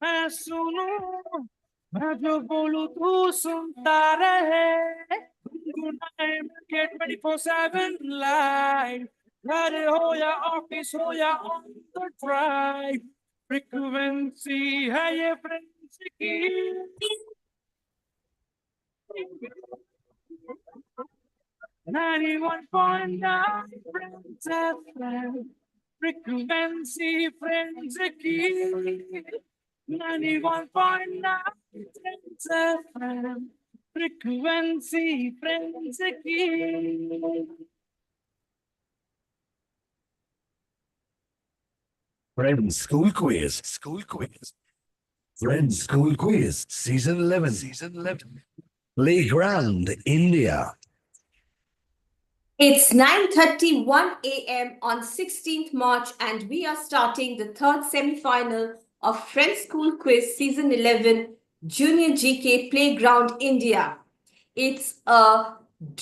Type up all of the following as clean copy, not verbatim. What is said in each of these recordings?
मैं सुनूं, मैं जो बोलूं तू सुनता रहे। गुनगुनाए मुझे 24/7 लाइव, घर हो या ऑफिस हो या ऑन द ड्राइव, फ्रीक्वेंसी है ये फ्रेंड्स की। 91.9 Friends FM, frequency friends की। 91.9 Friends FM, frequency friends की। Friends School Quiz. School Quiz. Friends School Quiz. Season 11. Season 11. Playground India. It's 9:31 a.m. on 16th March and we are starting the third semi-final of Friends School Quiz Season 11 Junior GK Playground India. It's a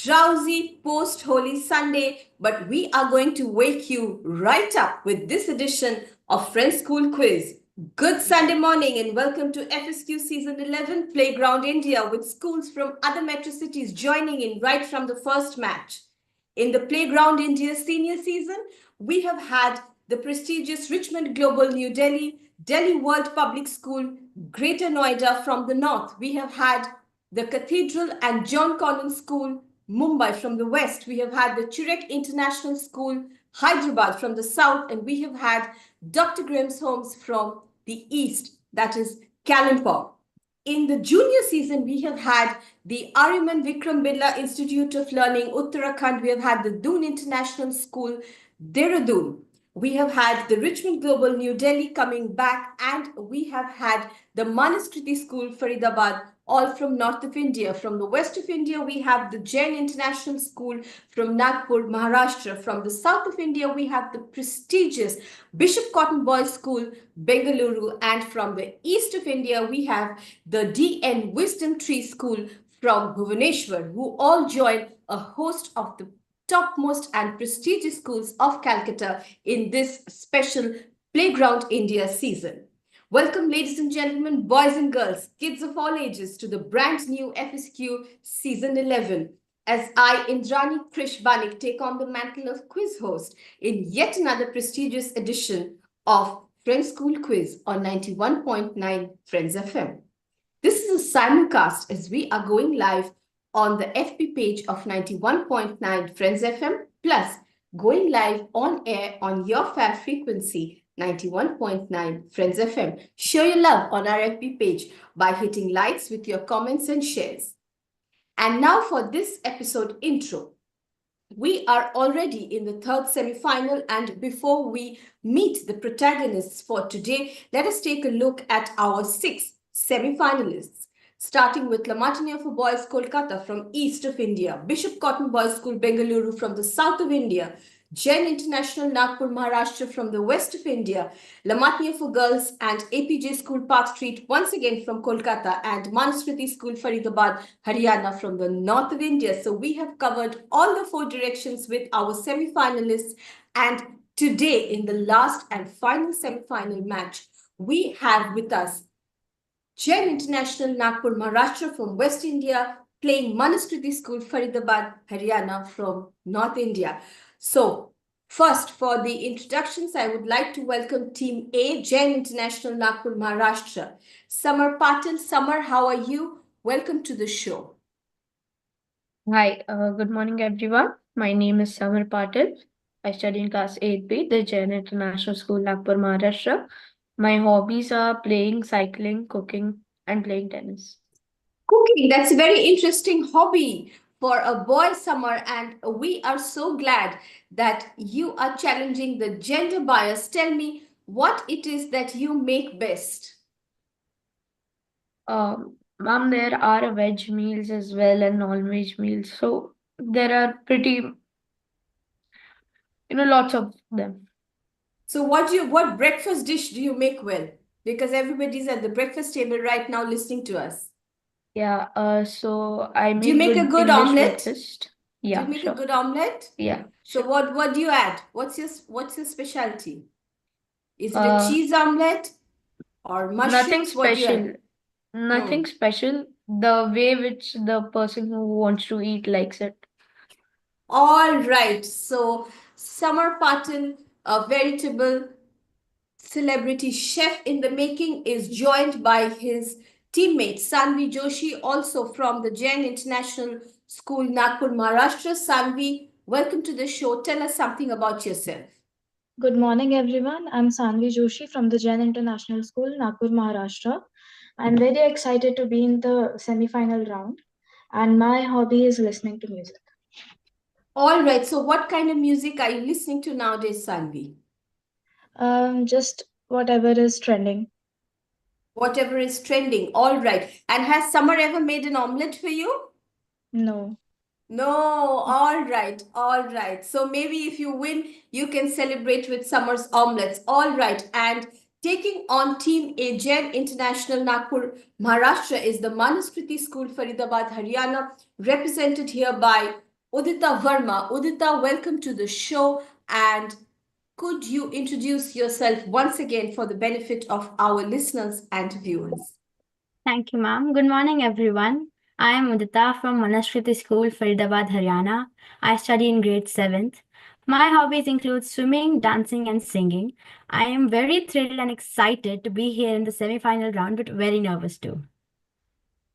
drowsy post-Holy Sunday, but we are going to wake you right up with this edition of Friends School Quiz. Good Sunday morning and welcome to FSQ Season 11 Playground India with schools from other metro cities joining in right from the first match. In the Playground India senior season, we have had the prestigious Richmond Global New Delhi, Delhi World Public School, Greater Noida from the north. We have had the Cathedral and John Collins School, Mumbai from the west. We have had the Chirek International School, Hyderabad from the south, and we have had Dr. Graham's Homes from the east, that is Kalimpong. In the junior season, we have had the Ariman Vikram Birla Institute of Learning, Uttarakhand. We have had the Doon International School, Dehradun. We have had the Richmond Global New Delhi coming back, and we have had the Manaskriti School, Faridabad, all from north of India. From the west of India, we have the Jain International School from Nagpur, Maharashtra. From the south of India, we have the prestigious Bishop Cotton Boys School, Bengaluru. And from the east of India, we have the DN Wisdom Tree School from Bhubaneswar, who all join a host of the topmost and prestigious schools of Calcutta in this special Playground India season. Welcome, ladies and gentlemen, boys and girls, kids of all ages, to the brand new FSQ Season 11. As I, Indrani Krish Banik, take on the mantle of quiz host in yet another prestigious edition of Friends School Quiz on 91.9 Friends FM. This is a simulcast as we are going live on the FB page of 91.9 Friends FM, plus going live on air on your fab frequency 91.9 Friends FM. Show your love on our FB page by hitting likes with your comments and shares. And now for this episode intro. We are already in the third semi-final, and before we meet the protagonists for today, let us take a look at our 6 semi-finalists. Starting with La Martiniere for Boys, Kolkata from east of India, Bishop Cotton Boys School, Bengaluru from the south of India, Jain International Nagpur, Maharashtra from the west of India, La Martiniere for Girls and APJ School Park Street once again from Kolkata, and Manaskriti School Faridabad, Haryana from the north of India. So we have covered all the 4 directions with our semi-finalists, and today in the last and final semi-final match, we have with us Jain International Nagpur, Maharashtra from West India, playing Manaskriti School, Faridabad, Haryana from North India. So, first, for the introductions, I would like to welcome Team A, Jain International Nagpur, Maharashtra. Samar Patil. Samar, how are you? Welcome to the show. Hi, good morning everyone. My name is Samar Patil. I study in class 8B, the Jain International School, Nagpur, Maharashtra. My hobbies are playing, cycling, cooking, and playing tennis. Cooking, that's a very interesting hobby for a boy, Samar, and we are so glad that you are challenging the gender bias. Tell me what it is that you make best. Mom, there are veg meals as well and non-veg meals. So there are pretty, lots of them. So what breakfast dish do you make well? Because everybody's at the breakfast table right now listening to us. Yeah, so I Do you make make a good English omelette? breakfast. Do Yeah, you make sure. a good omelette? Yeah, So sure. what do you add? What's your specialty? Is it a cheese omelette? Or Nothing mushrooms? What do you special. have? Nothing special. The way which the person who wants to eat likes it. All right. So Samar Patil, a veritable celebrity chef in the making, is joined by his teammate Sanvi Joshi, also from the Jain International School, Nagpur, Maharashtra. Sanvi, welcome to the show. Tell us something about yourself. Good morning, everyone. I'm Sanvi Joshi from the Jain International School, Nagpur, Maharashtra. I'm very excited to be in the semi-final round, and my hobby is listening to music. All right. So, what kind of music are you listening to nowadays, Sanvi? Just whatever is trending. Whatever is trending. All right. And has Summer ever made an omelette for you? No. No, all right, all right. So maybe if you win, you can celebrate with Summer's omelets. All right. And taking on Team A, Jain International Nagpur, Maharashtra, is the Manuskriti School, Faridabad, Haryana, represented here by Udita Verma. Udita, welcome to the show. And could you introduce yourself once again for the benefit of our listeners and viewers? Thank you, ma'am. Good morning, everyone. I am Udita from Manuskriti School, Faridabad, Haryana. I study in grade 7th. My hobbies include swimming, dancing, and singing. I am very thrilled and excited to be here in the semi-final round, but very nervous too.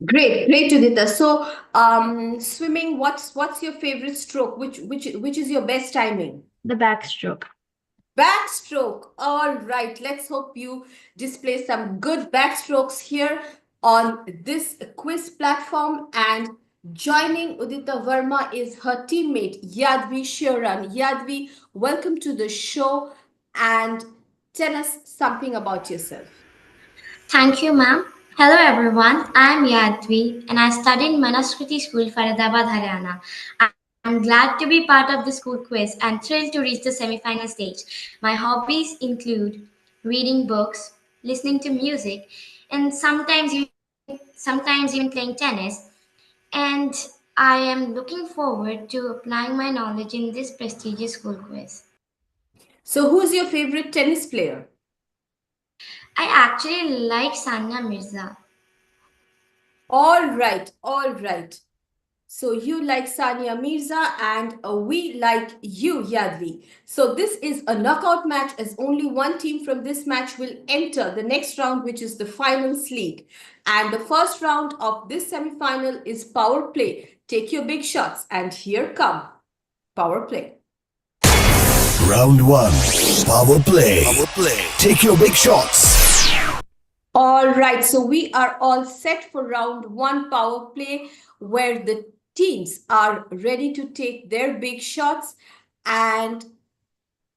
Great, great, Udita. So, swimming, what's your favorite stroke? Which is your best timing? The backstroke. Backstroke. All right. Let's hope you display some good backstrokes here on this quiz platform. And joining Udita Verma is her teammate Yadvi Shiran. Yadvi, welcome to the show and tell us something about yourself. Thank you, ma'am. Hello, everyone. I'm Yadvi, and I study in Manuskriti School, Faridabad, Haryana. I'm glad to be part of the school quiz and thrilled to reach the semi-final stage. My hobbies include reading books, listening to music, and sometimes even playing tennis. And I am looking forward to applying my knowledge in this prestigious school quiz. So, who's your favorite tennis player? I actually like Sania Mirza. All right, all right. So you like Sania Mirza and we like you, Yadvi. So this is a knockout match as only one team from this match will enter the next round, which is the finals league. And the first round of this semi-final is power play. Take your big shots and here come power play. Round 1. Power play. Power play. Take your big shots. All right, so we are all set for round 1 power play where the teams are ready to take their big shots. And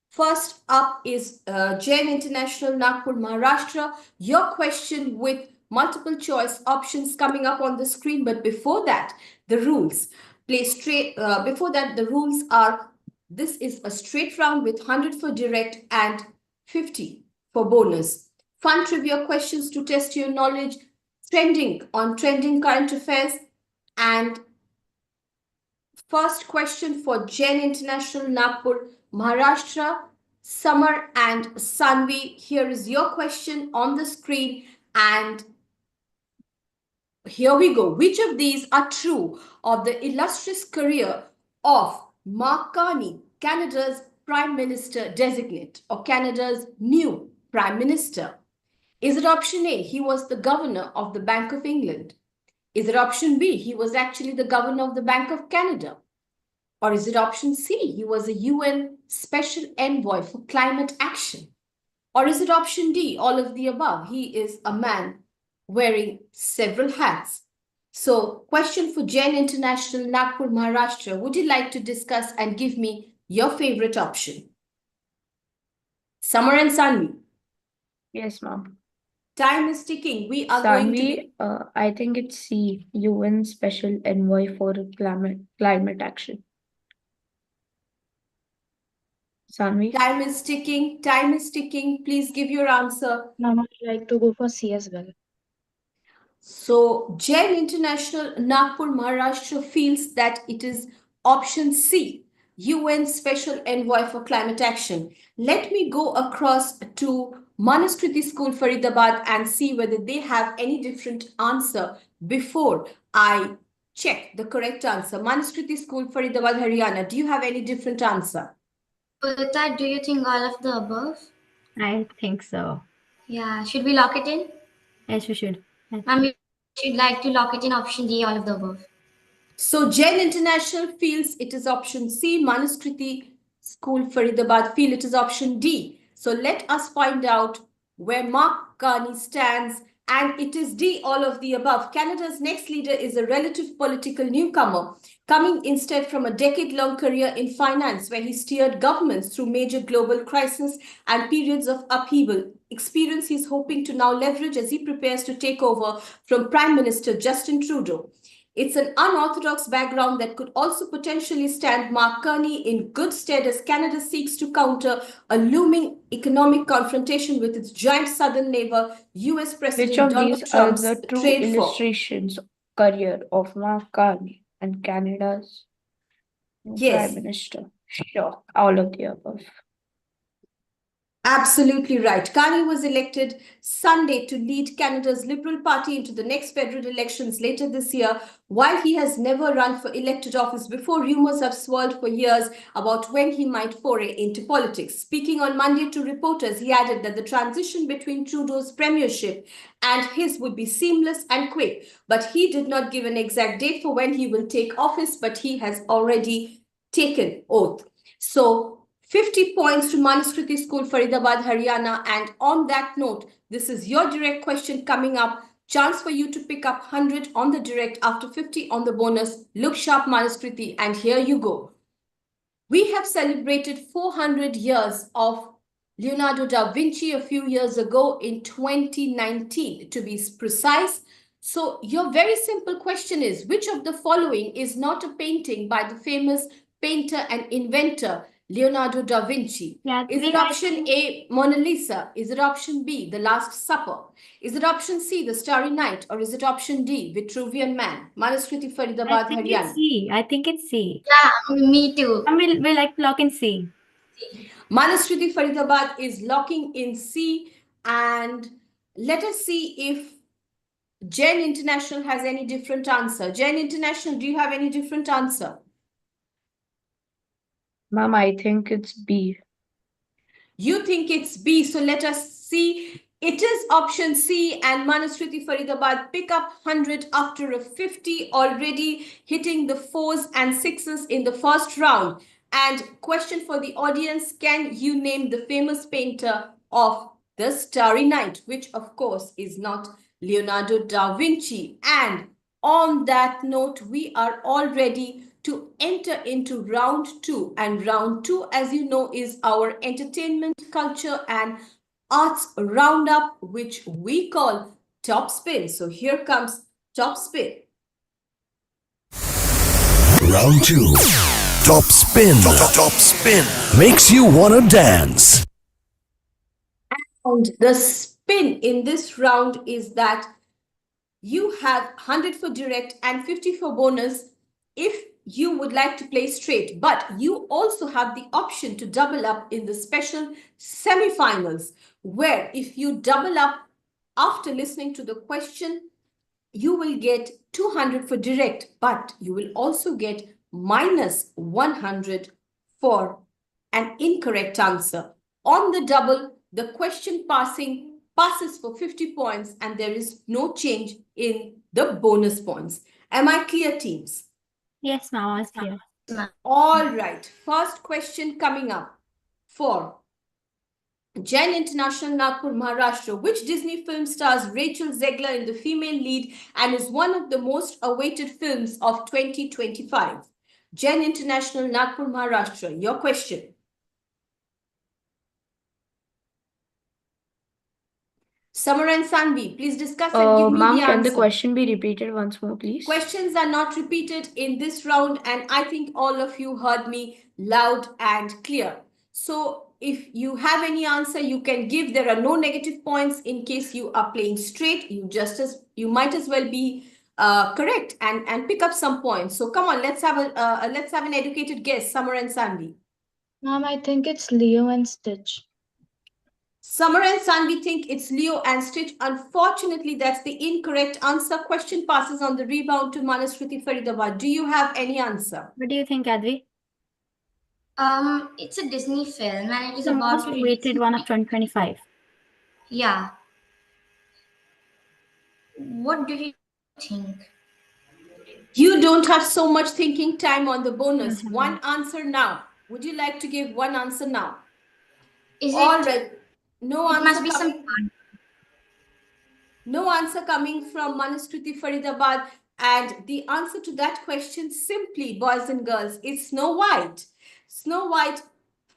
first up is Jain International Nagpur, Maharashtra. Your question with multiple choice options coming up on the screen. But before that, the rules. Before that, the rules are, this is a straight round with 100 for direct and 50 for bonus. Fun trivia questions to test your knowledge, trending current affairs. And first question for Jain International Nagpur, Maharashtra, Samar and Sanvi. Here is your question on the screen. And here we go. Which of these are true of the illustrious career of Mark Carney, Canada's Prime Minister designate, or Canada's new Prime Minister? Is it option A, he was the governor of the Bank of England? Is it option B, he was actually the governor of the Bank of Canada? Or is it option C, he was a UN Special Envoy for Climate Action? Or is it option D, all of the above? He is a man wearing several hats. So, question for Jain International, Nagpur, Maharashtra. Would you like to discuss and give me your favorite option? Samar and Sanvi. Yes, ma'am. Time is ticking. We are going to be... I think it's C, UN Special Envoy for Climate Action. Sanvi? Time is ticking. Time is ticking. Please give your answer. Ma'am, I'd like to go for C as well. So, Jain International Nagpur, Maharashtra feels that it is option C, UN Special Envoy for Climate Action. Let me go across to Manuskriti School, Faridabad, and see whether they have any different answer before I check the correct answer. Manuskriti School, Faridabad, Haryana, do you have any different answer? Udita, do you think all of the above? I think so. Yeah, should we lock it in? Yes, we should. Ma'am, we should like to lock it in option D, all of the above. So Jain International feels it is option C. Manuskriti School, Faridabad feel it is option D. So let us find out where Mark Carney stands. And it is D, all of the above. Canada's next leader is a relative political newcomer, coming instead from a decade-long career in finance, where he steered governments through major global crises and periods of upheaval. Experience he's hoping to now leverage as he prepares to take over from Prime Minister Justin Trudeau. It's an unorthodox background that could also potentially stand Mark Carney in good stead as Canada seeks to counter a looming economic confrontation with its giant southern neighbor, US President Which of Donald these are Trump's the true trade war. illustrations of career of Mark Carney and Canada's new Yes. Prime Minister? Sure, all of the above. Absolutely right. Carney was elected Sunday to lead Canada's Liberal Party into the next federal elections later this year. While he has never run for elected office before, rumors have swirled for years about when he might foray into politics. Speaking on Monday to reporters, he added that the transition between Trudeau's premiership and his would be seamless and quick. But he did not give an exact date for when he will take office, but he has already taken oath. So 50 points to Manuskriti School, Faridabad, Haryana. And on that note, this is your direct question coming up. Chance for you to pick up 100 on the direct after 50 on the bonus. Look sharp, Manuskriti, and here you go. We have celebrated 400 years of Leonardo da Vinci a few years ago in 2019, to be precise. So your very simple question is, which of the following is not a painting by the famous painter and inventor Leonardo da Vinci? Yeah, Is it option A, Mona Lisa? Is it option B, The Last Supper? Is it option C, The Starry Night? Or is it option D, Vitruvian Man? Manuskriti, Faridabad, I think Haryana. it's C. I think it's C. Yeah, me too. And we'll like lock in C. Manuskriti, Faridabad is locking in C. And let us see if Jain International has any different answer. Jain International, do you have any different answer? Ma'am, I think it's B. You think it's B, so let us see. It is option C, and Manuskriti, Faridabad pick up 100 after a 50, already hitting the 4s and 6s in the first round. And question for the audience, can you name the famous painter of The Starry Night, which of course is not Leonardo da Vinci? And on that note, we are all ready to enter into round 2. And round 2, as you know, is our entertainment, culture, and arts roundup, which we call Top Spin. So here comes Top Spin. Round 2. Top spin. Top spin. Makes you wanna dance. And the spin in this round is that you have 100 for direct and 50 for bonus if you would like to play straight, but you also have the option to double up in the special semi-finals, where if you double up after listening to the question, you will get 200 for direct, but you will also get minus 100 for an incorrect answer. On the double, the question passes for 50 points, and there is no change in the bonus points. Am I clear, teams? Yes, ma'am, I was clear. All right. First question coming up for Jain International, Nagpur, Maharashtra. Which Disney film stars Rachel Zegler in the female lead and is one of the most awaited films of 2025? Jain International, Nagpur, Maharashtra. Your question. Samar and Sanvi, please discuss and give me Ma'am, the can the answer. question be repeated once more, please? Questions are not repeated in this round, and I think all of you heard me loud and clear. So if you have any answer, you can give. There are no negative points in case you are playing straight. You might as well be correct and pick up some points. So come on, let's have an educated guess, Samar and Sanvi. Ma'am, I think it's Leo and Stitch. Summer and Sun, we think it's Leo and Stitch. Unfortunately, that's the incorrect answer. Question passes on the rebound to Manaskriti Faridabad. Do you have any answer? What do you think, Advi? It's a Disney film and it is The about most awaited one of 2025. Yeah. What do you think? You don't have so much thinking time on the bonus. Mhm. One answer now. Would you like to give one answer now? Is All it? right. No It answer must be coming. No answer coming from Manaskriti Faridabad. And the answer to that question, simply, boys and girls, is Snow White. Snow White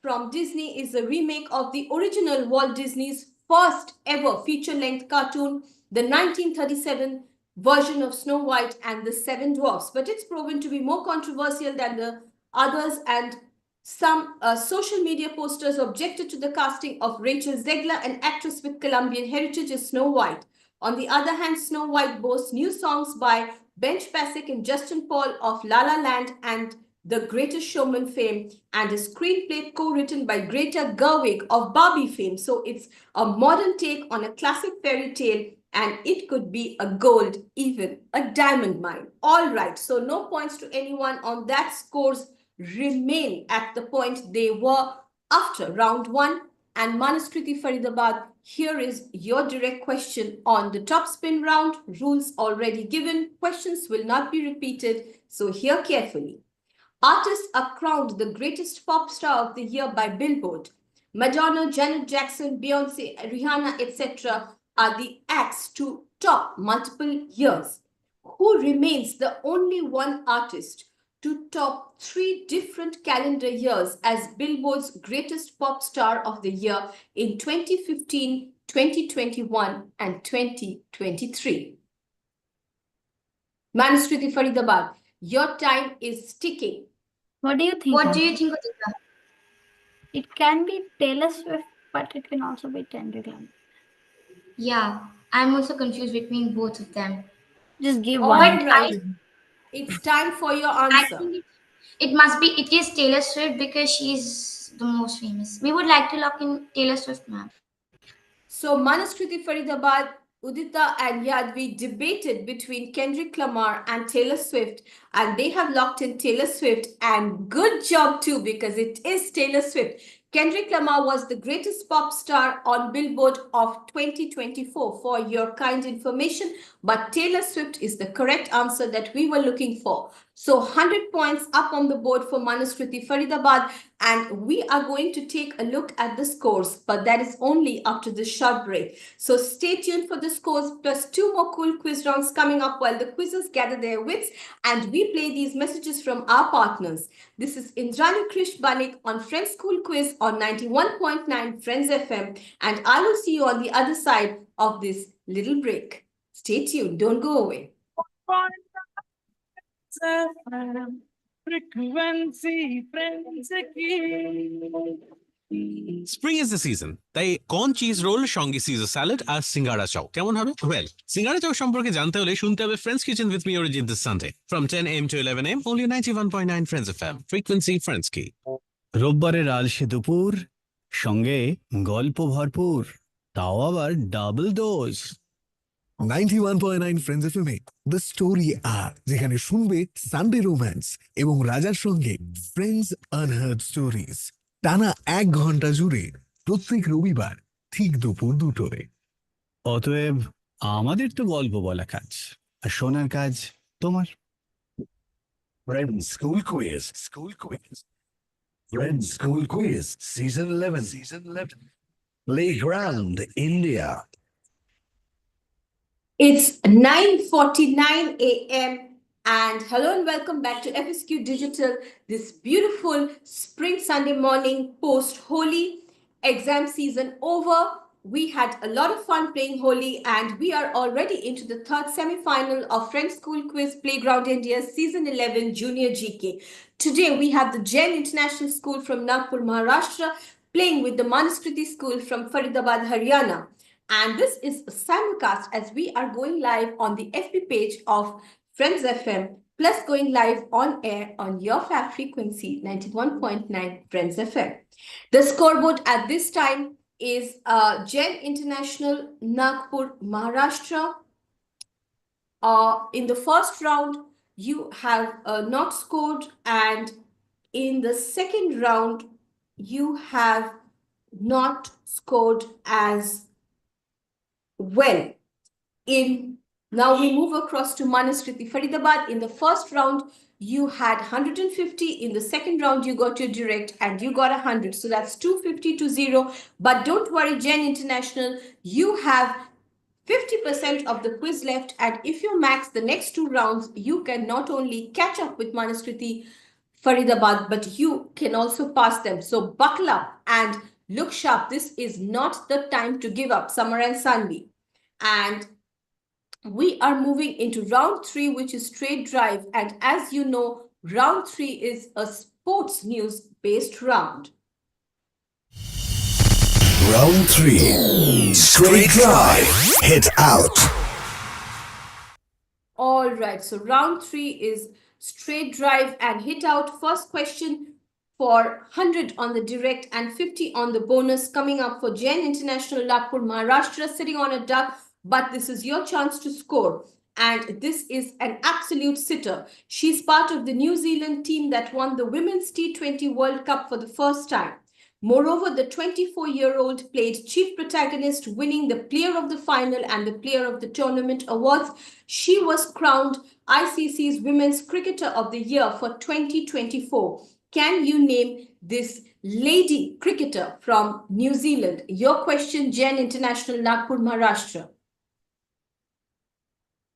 from Disney is a remake of the original Walt Disney's first ever feature-length cartoon, the 1937 version of Snow White and the Seven Dwarfs. But it's proven to be more controversial than the others, and some social media posters objected to the casting of Rachel Zegler, an actress with Colombian heritage, as Snow White. On the other hand, Snow White boasts new songs by Benj Pasek and Justin Paul of La La Land and The Greatest Showman fame, and a screenplay co-written by Greta Gerwig of Barbie fame. So it's a modern take on a classic fairy tale, and it could be a gold, even a diamond mine. All right, so no points to anyone on that. Scores remain at the point they were after round one. And Manaskriti Faridabad, here is your direct question on the top spin round. Rules already given. Questions will not be repeated, so hear carefully. Artists are crowned the greatest pop star of the year by Billboard. Madonna, Janet Jackson, Beyonce, Rihanna, etc. are the acts to top multiple years. Who remains the only one artist to top 3 different calendar years as Billboard's greatest pop star of the year in 2015, 2021, and 2023? Manaskriti Faridabad, your time is ticking. What do you think? What do Advi? you think, Udita? It can be Taylor Swift, but it can also be Kendrick Lamar. Yeah, I'm also confused between both of them. Just give All one. right. It's time for your I answer. think it is Taylor Swift because she's the most famous. We would like to lock in Taylor Swift, ma'am. So Manaskriti Faridabad, Udita and Yadvi debated between Kendrick Lamar and Taylor Swift, and they have locked in Taylor Swift, and good job too, because it is Taylor Swift. Kendrick Lamar was the greatest pop star on Billboard of 2024, for your kind information, but Taylor Swift is the correct answer that we were looking for. So 100 points up on the board for Manaskriti Faridabad, and we are going to take a look at the scores, but that is only after this short break. So stay tuned for the scores, plus 2 more cool quiz rounds coming up while the quizzes gather their wits and we play these messages from our partners. This is Indrani Krish Banik on Friends School Quiz on 91.9 Friends FM, and I will see you on the other side of this little break. Stay tuned, don't go away. Frequency friends की spring is the season, তাই corn cheese role সঙ্গে caesar salad আর সিঙ্গাড়া চাও কেমন হবে? Well, সিঙ্গাড়া চাও সম্পর্কে জানতে হলে শুনতে হবে friends kitchen with me Arijit this Sunday from 10 AM to 11 AM only 91.9 Friends FM. Frequency friends কি। রোববারের আলসে দুপুর, সঙ্গে গল্প ভরপুর, তাও আবার double dose. 91.9 Friends FM the story আর যেখানে শুনবে সানডে রোম্যান্স এবং রাজার সঙ্গে ফ্রেন্ডস আনহার্ড স্টোরিজ টানা 1 ঘন্টা জুড়ে প্রত্যেক রবিবার ঠিক দুপুর 2টোয়। অতএব আমাদের তো গল্প বলা কাজ, আর শোনার কাজ তোমার। Friends School Quiz. Friends School Quiz Season 11. Playground India. It's 9:49 AM, and hello and welcome back to FSQ Digital, this beautiful spring Sunday morning post Holi exam season over. We had a lot of fun playing Holi, and we are already into the 3rd semi-final of Friends School Quiz Playground India Season 11 Junior GK. Today we have the Jain International School from Nagpur, Maharashtra, playing with the Manaskriti School from Faridabad, Haryana. And this is a simulcast as we are going live on the FB page of Friends FM, plus going live on air on your fab frequency 91.9 Friends FM. The scoreboard at this time is Jain International, Nagpur, Maharashtra. In the first round, you have not scored, and in the second round, you have not scored as well. Now we move across to Manuskriti Faridabad. In the first round, you had 150. In the second round, you got your direct and you got 100. So that's 250 to 0. But don't worry, Jain International, you have 50% of the quiz left. And if you max the next 2 rounds, you can not only catch up with Manuskriti Faridabad, but you can also pass them. So buckle up and look sharp. This is not the time to give up, Samar and Sanvi. And we are moving into round 3, which is straight drive. And as you know, round 3 is a sports news based round. Round 3. Straight drive. Hit out. All right. So round 3 is straight drive and hit out. First question for 100 on the direct and 50 on the bonus coming up for Jain International, Nagpur, Maharashtra, sitting on a duck. But this is your chance to score. And this is an absolute sitter. She's part of the New Zealand team that won the Women's T20 World Cup for the first time. Moreover, the 24-year-old played chief protagonist, winning the Player of the Final and the Player of the Tournament awards. She was crowned ICC's Women's Cricketer of the Year for 2024. Can you name this lady cricketer from New Zealand? Your question, Jain International, Nagpur, Maharashtra.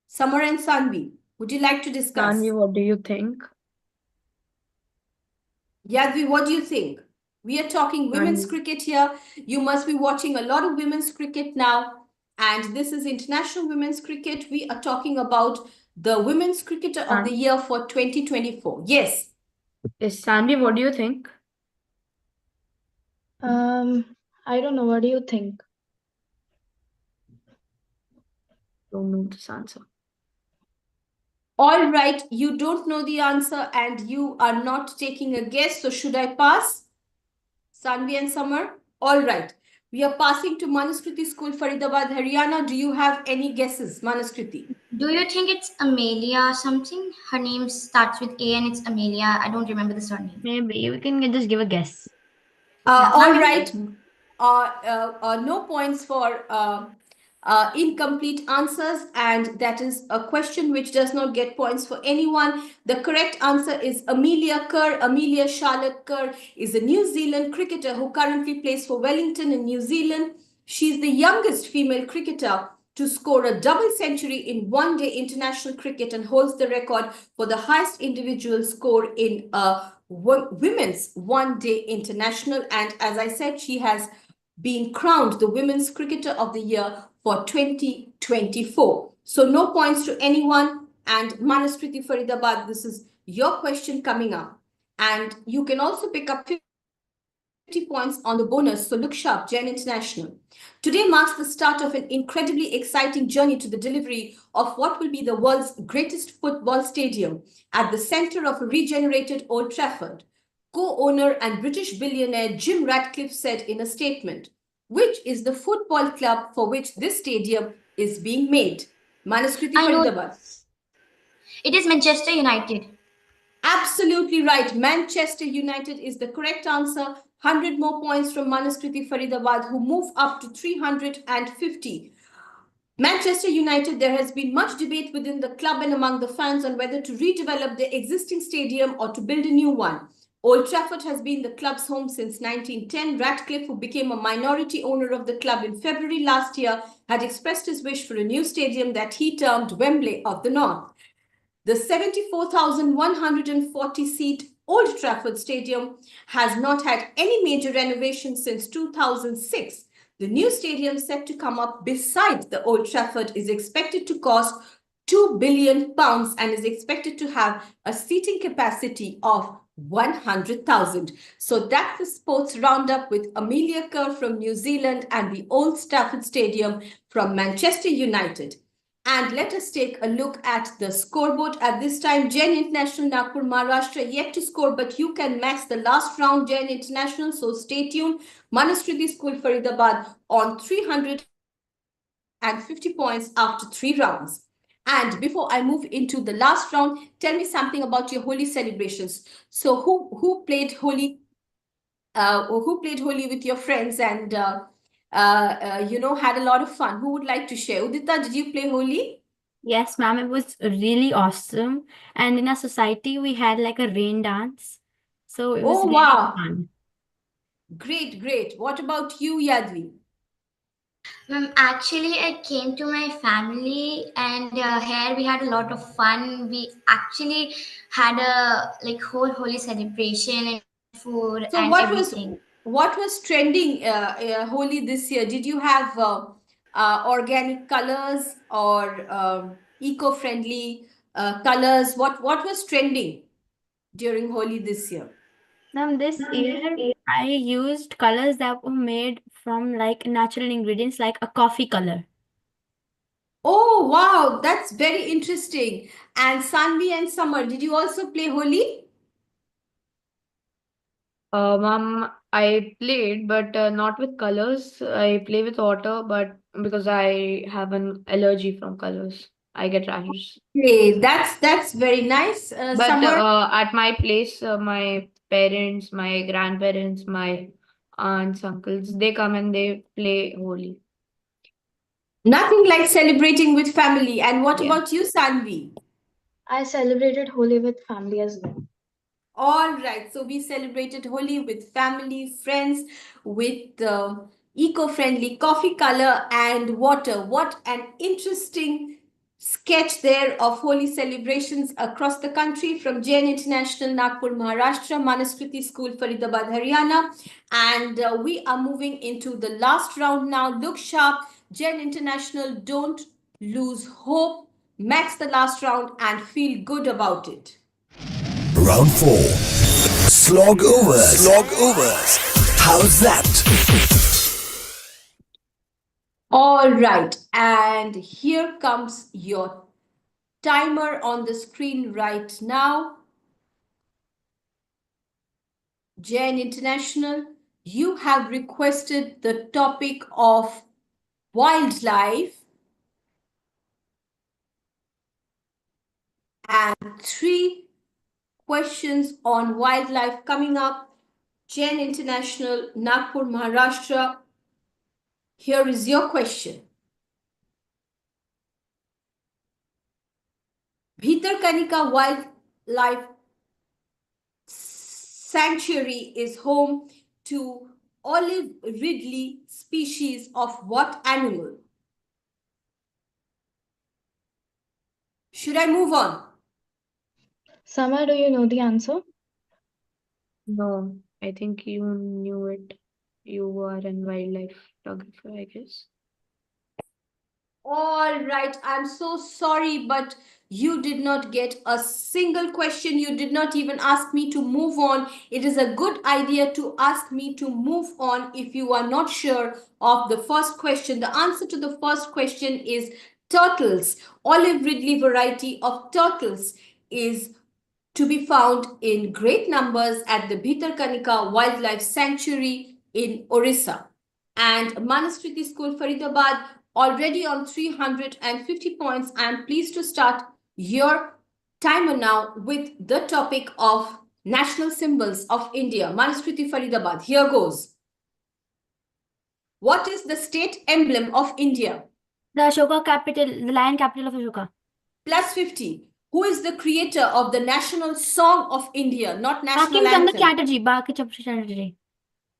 Samar and Sanvi, would you like to discuss? Sanvi, what do you think? Yadvi, what do you think? We are talking women's cricket here. You must be watching a lot of women's cricket now. And this is international women's cricket. We are talking about the Women's Cricketer of the Year for 2024. Yes. Sanvi, what do you think? I don't know. What do you think? Don't know this answer. All right, you don't know the answer and you are not taking a guess. So should I pass? Sanvi and Samar? All right. We are passing to Manuskriti School, Faridabad, Haryana. Do you have any guesses, Manuskriti? Do you think it's Amelia something? Her name starts with A and it's Amelia. I don't remember the surname. Maybe we can just give a guess. All right. No points for incomplete answers, and that is a question which does not get points for anyone. The correct answer is Amelia Kerr. Amelia Charlotte Kerr is a New Zealand cricketer who currently plays for Wellington in New Zealand. She's the youngest female cricketer to score a double century in one-day international cricket and holds the record for the highest individual score in women's one-day international. And as I said, she has been crowned the Women's Cricketer of the Year for 2024. So no points to anyone. And Manuskriti Faridabad, this is your question coming up. And you can also pick up 50 points on the bonus. So look sharp, Jain International. Today marks the start of an incredibly exciting journey to the delivery of what will be the world's greatest football stadium at the center of a regenerated Old Trafford. Co-owner and British billionaire Jim Ratcliffe said in a statement, which is the football club for which this stadium is being made. Manuskriti Faridabad. It is Manchester United. Absolutely right. Manchester United is the correct answer. 100 more points from Manuskriti Faridabad, who move up to 350. Manchester United, there has been much debate within the club and among the fans on whether to redevelop the existing stadium or to build a new one. Old Trafford has been the club's home since 1910. Ratcliffe, who became a minority owner of the club in February last year, had expressed his wish for a new stadium that he termed Wembley of the North. The 74,140-seat Old Trafford Stadium has not had any major renovation since 2006. The new stadium set to come up beside the Old Trafford is expected to cost £2 billion and is expected to have a seating capacity of 100,000. So that's the sports roundup with Amelia Kerr from New Zealand and the Old Trafford Stadium from Manchester United. And let us take a look at the scoreboard. At this time, Jain International Nagpur Maharashtra yet to score, but you can match the last round, Jain International. So stay tuned. Manaskriti School Faridabad on 350 points after 3 rounds. And before I move into the last round, tell me something about your Holi celebrations. So who played Holi? Who played Holi with your friends and had a lot of fun? Who would like to share? Udita, did you play Holi? Yes, ma'am, it was really awesome. And in our society, we had like a rain dance. So it was Oh, really wow. fun. Great, great. What about you, Yadvi? Actually, I came to my family, and here we had a lot of fun. We actually had a whole holy celebration and food So and everything. what was trending Holi this year? Did you have organic colors or eco-friendly colors? What was trending during Holi this year? Ma'am, this year I used colors that were made from like natural ingredients, like a coffee color. Oh, wow, that's very interesting. And Sanvi and Summer, did you also play Holi? Ma'am, I played, but not with colors. I play with water, but because I have an allergy from colors, I get rashes. Okay, that's very nice. But Summer, at my place, my parents, my grandparents, my aunts, uncles, they come and they play Holi. nothing like celebrating with family. And what Yeah. about you, Sanvi? I celebrated Holi with family as well. All right, so we celebrated Holi with family, friends, with eco-friendly coffee color and water. What an interesting sketch there of Holi celebrations across the country from Jain International, Nagpur, Maharashtra, Manaskriti School, Faridabad, Haryana. And we are moving into the last round now. Look sharp, Jain International, don't lose hope. Max the last round and feel good about it. Round 4. Slog overs. How's that? All right, and here comes your timer on the screen right now. Jain International, you have requested the topic of wildlife and 3 questions on wildlife coming up. Jain International, Nagpur, Maharashtra. Here is your question. Bhitarkanika Wildlife Sanctuary is home to olive ridley species of what animal? Should I move on? Summer, do you know the answer? No, I think you knew it. You are a wildlife photographer, I guess. All right, I'm so sorry, but you did not get a single question. You did not even ask me to move on. It is a good idea to ask me to move on if you are not sure of the first question. The answer to the first question is turtles. Olive ridley variety of turtles is to be found in great numbers at the Bhitarkanika Wildlife Sanctuary in Orissa. And Manaskriti School Faridabad already on 350 points. I am pleased to start your timer now with the topic of national symbols of India. Manaskriti Faridabad, here goes. What is the state emblem of India? The Ashoka capital, the lion capital of Ashoka. Plus 50. Who is the creator of the national song of India, not national Bankim Chandra anthem? Chatterjee. Bankim Chatterjee.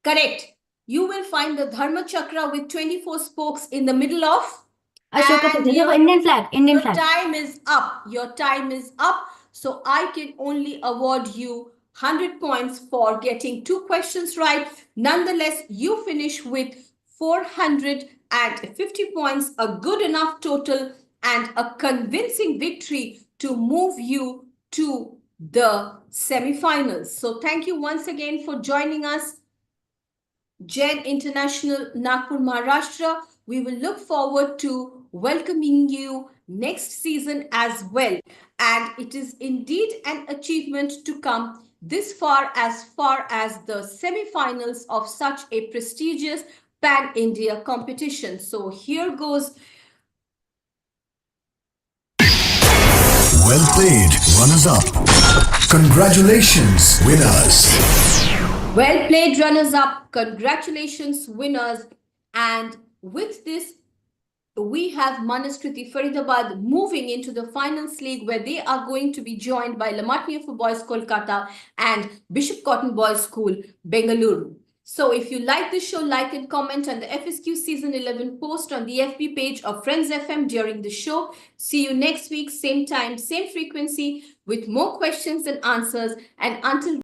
Correct. You will find the Dharma Chakra with 24 spokes in the middle of Ashoka and Chakra. your- Indian flag. Indian Your flag. time is up. Your time is up. So I can only award you 100 points for getting 2 questions right. Nonetheless, you finish with 450 points, a good enough total and a convincing victory to move you to the semi-finals. So thank you once again for joining us. Jain International, Nagpur, Maharashtra. We will look forward to welcoming you next season as well. And it is indeed an achievement to come this far as the semi-finals of such a prestigious pan-India competition. So here goes. Well played, runners-up. Congratulations, winners. Well played, runners-up. Congratulations, winners. And with this, we have Manaskriti Faridabad moving into the finals league, where they are going to be joined by La Martiniere for Boys Kolkata and Bishop Cotton Boys School, Bengaluru. So if you like this show, like and comment on the FSQ Season 11 post on the FB page of Friends FM during the show. See you next week, same time, same frequency, with more questions and answers. And until